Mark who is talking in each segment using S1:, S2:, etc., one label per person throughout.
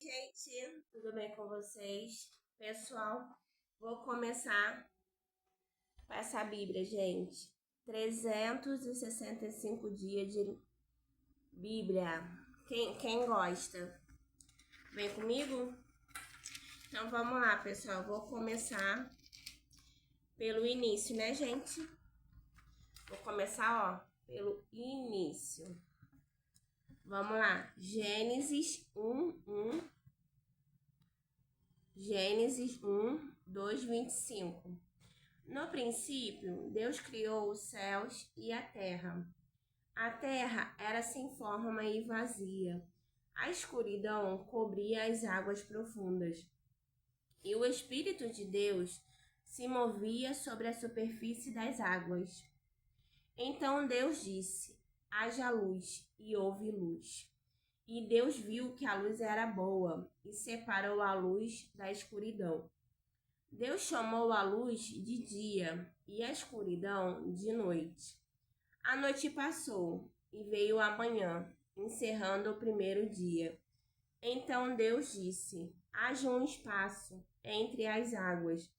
S1: gente, tudo bem com vocês? Pessoal, vou começar com essa Bíblia, gente. 365 dias de Bíblia. Quem gosta? Vem comigo? Então vamos lá, pessoal. Vou começar pelo início, né, gente? Vou começar, pelo início. Vamos lá. Gênesis 1:1. Gênesis 1:2-25. No princípio, Deus criou os céus e a terra. A terra era sem forma e vazia. A escuridão cobria as águas profundas. E o Espírito de Deus se movia sobre a superfície das águas. Então Deus disse: haja luz, e houve luz. E Deus viu que a luz era boa, e separou a luz da escuridão. Deus chamou a luz de dia e a escuridão de noite. A noite passou e veio a manhã, encerrando o primeiro dia. Então Deus disse: haja um espaço entre as águas,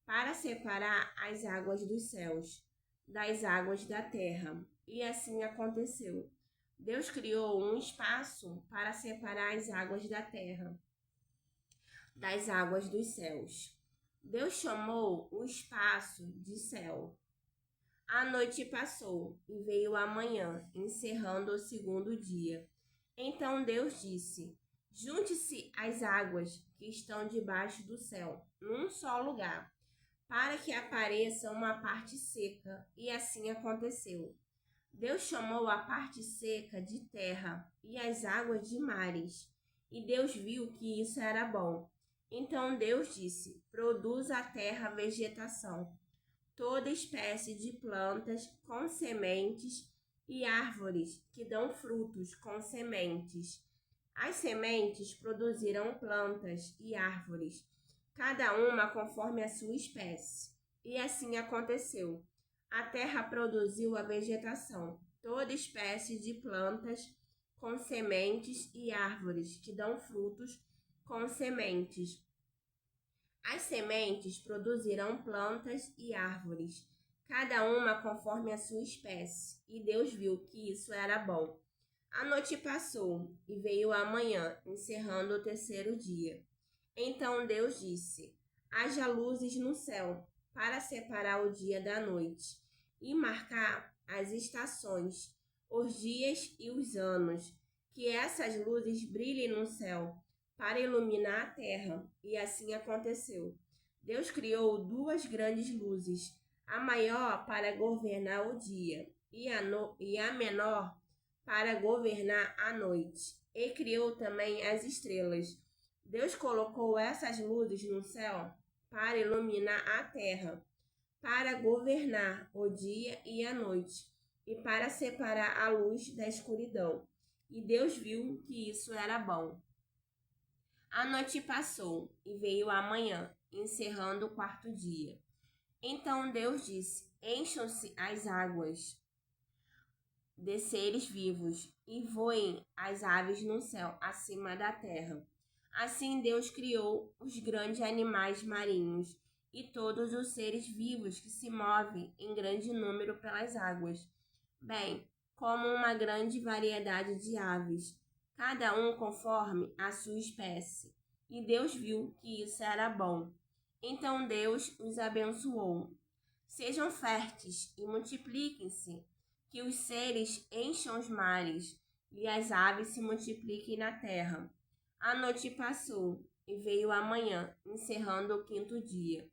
S1: para separar as águas dos céus das águas da terra. E assim aconteceu. Deus criou um espaço para separar as águas da terra das águas dos céus. Deus chamou o espaço de céu. A noite passou e veio a manhã, encerrando o segundo dia. Então Deus disse: junte-se as águas que estão debaixo do céu, num só lugar, para que apareça uma parte seca. E assim aconteceu. Deus chamou a parte seca de terra e as águas de mares. E Deus viu que isso era bom. Então Deus disse: produza a terra vegetação, toda espécie de plantas com sementes e árvores que dão frutos com sementes. As sementes produzirão plantas e árvores, cada uma conforme a sua espécie. E assim aconteceu. A terra produziu a vegetação, toda espécie de plantas com sementes e árvores que dão frutos com sementes. As sementes produzirão plantas e árvores, cada uma conforme a sua espécie. E Deus viu que isso era bom. A noite passou e veio a manhã, encerrando o terceiro dia. Então Deus disse: haja luzes no céu, para separar o dia da noite, e marcar as estações, os dias e os anos. Que essas luzes brilhem no céu, para iluminar a terra. E assim aconteceu. Deus criou duas grandes luzes, a maior para governar o dia, e a menor para governar a noite. E criou também as estrelas. Deus colocou essas luzes no céu para iluminar a terra, para governar o dia e a noite, e para separar a luz da escuridão. E Deus viu que isso era bom. A noite passou e veio a manhã, encerrando o quarto dia. Então Deus disse: encham-se as águas de seres vivos e voem as aves no céu acima da terra. Assim Deus criou os grandes animais marinhos e todos os seres vivos que se movem em grande número pelas águas, bem como uma grande variedade de aves, cada um conforme a sua espécie. E Deus viu que isso era bom. Então Deus os abençoou. Sejam férteis e multipliquem-se, que os seres encham os mares e as aves se multipliquem na terra. A noite passou e veio a manhã, encerrando o quinto dia.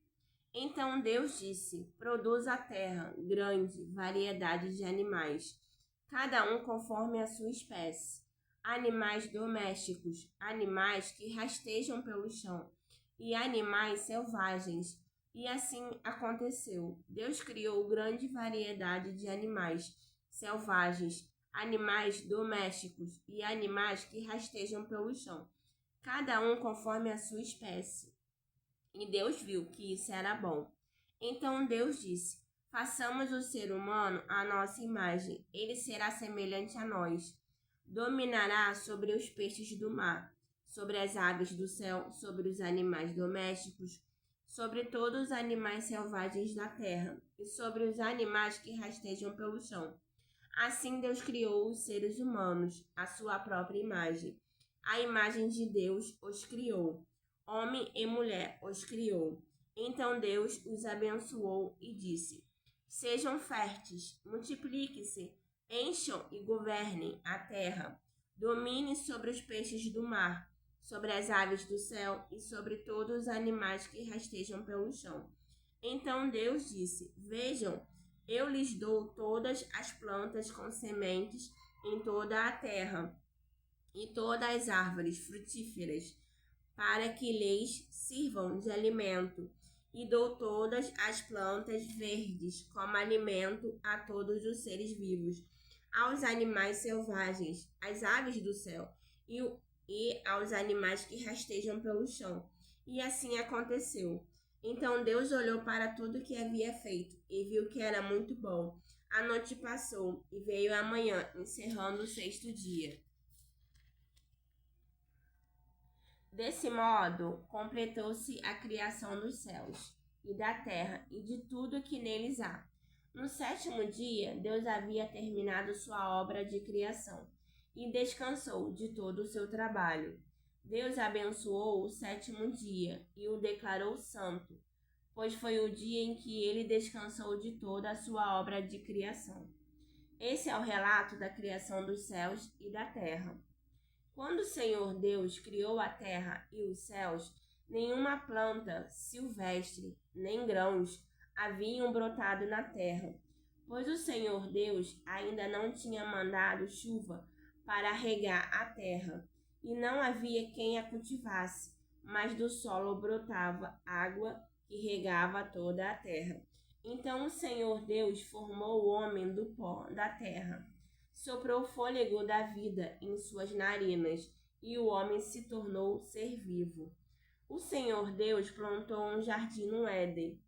S1: Então Deus disse: produza a terra grande variedade de animais, cada um conforme a sua espécie, animais domésticos, animais que rastejam pelo chão, e animais selvagens. E assim aconteceu. Deus criou grande variedade de animais selvagens, animais domésticos e animais que rastejam pelo chão, cada um conforme a sua espécie. E Deus viu que isso era bom. Então Deus disse: façamos o ser humano à nossa imagem. Ele será semelhante a nós. Dominará sobre os peixes do mar, sobre as aves do céu, sobre os animais domésticos, sobre todos os animais selvagens da terra e sobre os animais que rastejam pelo chão. Assim Deus criou os seres humanos, à sua própria imagem. A imagem de Deus os criou. Homem e mulher os criou. Então Deus os abençoou e disse: Sejam férteis, multipliquem-se, encham e governem a terra. Domine sobre os peixes do mar, sobre as aves do céu e sobre todos os animais que rastejam pelo chão. Então Deus disse: Vejam, eu lhes dou todas as plantas com sementes em toda a terra, e todas as árvores frutíferas, para que lhes sirvam de alimento, e dou todas as plantas verdes como alimento a todos os seres vivos, aos animais selvagens, às aves do céu, e aos animais que rastejam pelo chão. E assim aconteceu. Então Deus olhou para tudo que havia feito e viu que era muito bom. A noite passou e veio a manhã, encerrando o sexto dia. Desse modo, completou-se a criação dos céus e da terra e de tudo que neles há. No sétimo dia, Deus havia terminado sua obra de criação e descansou de todo o seu trabalho. Deus abençoou o sétimo dia e o declarou santo, pois foi o dia em que ele descansou de toda a sua obra de criação. Esse é o relato da criação dos céus e da terra. Quando o Senhor Deus criou a terra e os céus, nenhuma planta silvestre, nem grãos haviam brotado na terra, pois o Senhor Deus ainda não tinha mandado chuva para regar a terra, e não havia quem a cultivasse, mas do solo brotava água que regava toda a terra. Então o Senhor Deus formou o homem do pó da terra, soprou o fôlego da vida em suas narinas, e o homem se tornou ser vivo. O Senhor Deus plantou um jardim no Éden,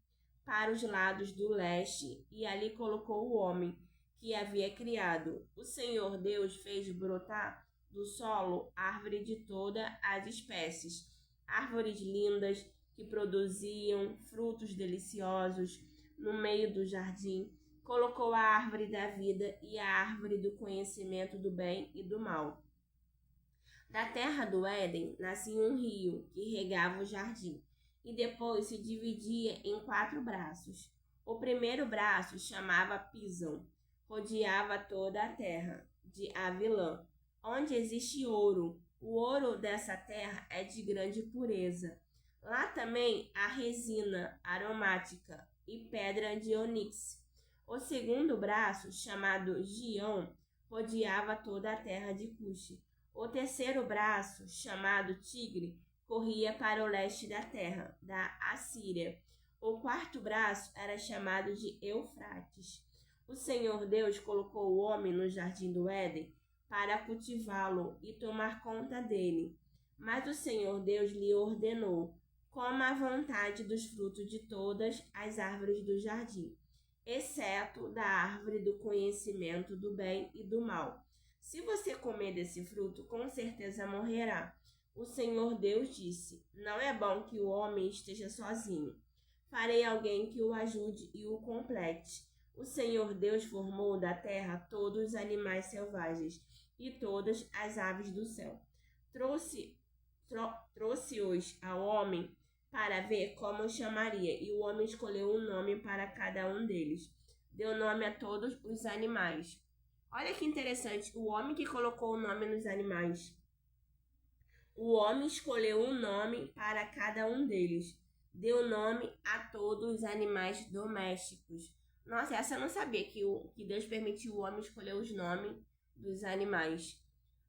S1: para os lados do leste, e ali colocou o homem que havia criado. O Senhor Deus fez brotar do solo árvore de todas as espécies, árvores lindas que produziam frutos deliciosos. No meio do jardim, colocou a árvore da vida e a árvore do conhecimento do bem e do mal. Da terra do Éden nascia um rio que regava o jardim, e depois se dividia em 4 braços. O primeiro braço chamava Pison, rodeava toda a terra de Avilã, onde existe ouro. O ouro dessa terra é de grande pureza. Lá também há resina aromática e pedra de ônix. O segundo braço, chamado Gion, rodeava toda a terra de Cuxi. O terceiro braço, chamado Tigre, corria para o leste da terra, da Assíria. O quarto braço era chamado de Eufrates. O Senhor Deus colocou o homem no jardim do Éden para cultivá-lo e tomar conta dele. Mas o Senhor Deus lhe ordenou: coma à vontade dos frutos de todas as árvores do jardim, exceto da árvore do conhecimento do bem e do mal. Se você comer desse fruto, com certeza morrerá. O Senhor Deus disse: não é bom que o homem esteja sozinho. Farei alguém que o ajude e o complete. O Senhor Deus formou da terra todos os animais selvagens e todas as aves do céu. Trouxe-os ao homem para ver como os chamaria, e o homem escolheu um nome para cada um deles. Deu nome a todos os animais. Olha que interessante, o homem que colocou o nome nos animais. O homem escolheu um nome para cada um deles. Deu nome a todos os animais domésticos. Nossa, essa eu não sabia, que Deus permitiu o homem escolher os nomes dos animais.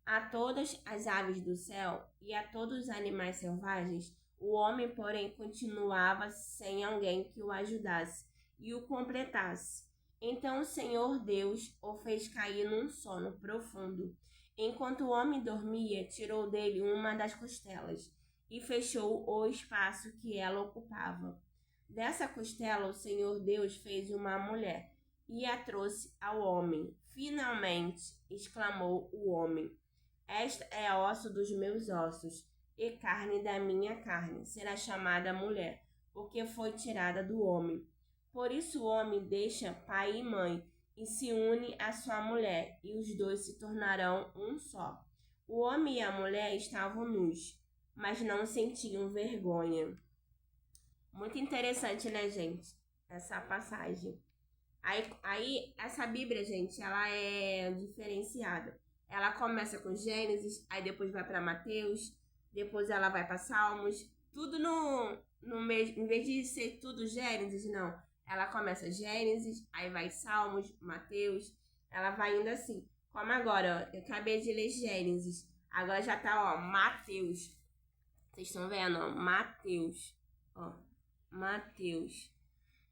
S1: A todas as aves do céu e a todos os animais selvagens, o homem, porém, continuava sem alguém que o ajudasse e o completasse. Então o Senhor Deus o fez cair num sono profundo. Enquanto o homem dormia, tirou dele uma das costelas e fechou o espaço que ela ocupava. Dessa costela o Senhor Deus fez uma mulher e a trouxe ao homem. Finalmente, exclamou o homem, esta é a osso dos meus ossos e carne da minha carne, será chamada mulher, porque foi tirada do homem. Por isso o homem deixa pai e mãe, e se une à sua mulher, e os dois se tornarão um só. O homem e a mulher estavam nus, mas não sentiam vergonha. Muito interessante, né, gente? Essa passagem. Aí essa Bíblia, gente, ela é diferenciada. Ela começa com Gênesis, aí depois vai para Mateus, depois ela vai para Salmos, tudo no mesmo, em vez de ser tudo Gênesis, não. Ela começa Gênesis, aí vai Salmos, Mateus, ela vai indo assim. Como agora, ó, eu acabei de ler Gênesis, agora já tá, ó, Mateus. Vocês estão vendo, ó, Mateus, ó, Mateus.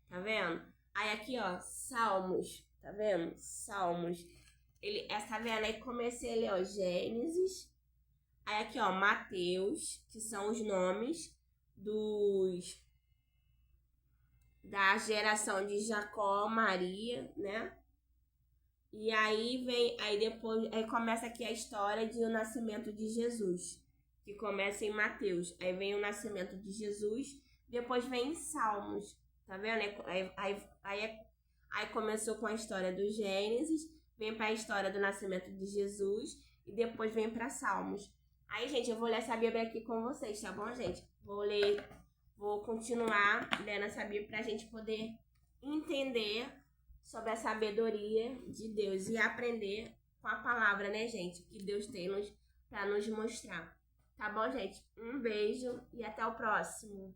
S1: Tá vendo? Aí aqui, ó, Salmos, tá vendo? Salmos. Tá vendo? Aí comecei a ler, ó, Gênesis. Aí aqui, ó, Mateus, que são os nomes da geração de Jacó, Maria, né? E aí depois, aí começa aqui a história do nascimento de Jesus, que começa em Mateus. Aí vem o nascimento de Jesus, depois vem Salmos, tá vendo? Aí começou com a história do Gênesis, vem para a história do nascimento de Jesus e depois vem para Salmos. Aí, gente, eu vou ler essa Bíblia aqui com vocês, tá bom, gente? Vou continuar lendo essa Bíblia pra gente poder entender sobre a sabedoria de Deus e aprender com a palavra, né, gente? Que Deus tem para nos mostrar. Tá bom, gente? Um beijo e até o próximo.